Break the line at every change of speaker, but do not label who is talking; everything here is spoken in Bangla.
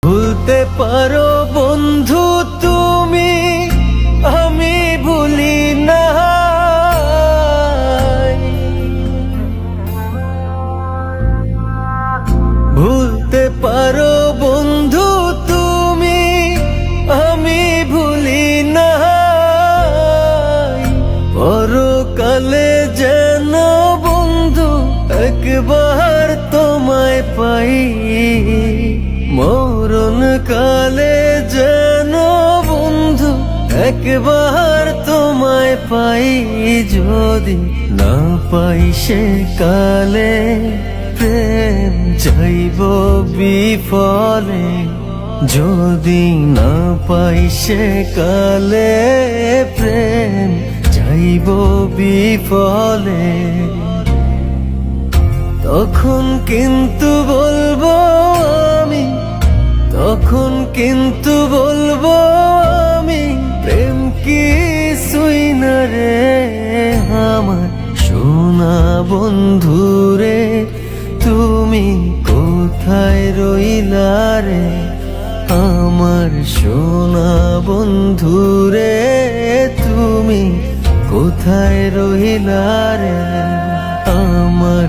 ভুলতে পারো বন্ধু তুমি, আমি ভুলি না। ভুলতে পারো বন্ধু তুমি, আমি ভুলি না। পরকালে যেন বন্ধু একবার তোমায় পাই, মরণ কালে যেন বন্ধু একবার তোমায় পাই। যদি না পাই সে কালে প্রেম যাইব বিফলে, যদি না পাই সে কালে প্রেম যাইব বিফলে। তখন কিন্তু বলবো আমি, তখন কিন্তু বলবো আমি, প্রেম কিছুই না রে আমার সোনা বন্ধুরে। তুমি কোথায় রইলা রে আমার সোনা বন্ধুরে, তুমি কোথায় রইলা রে আমার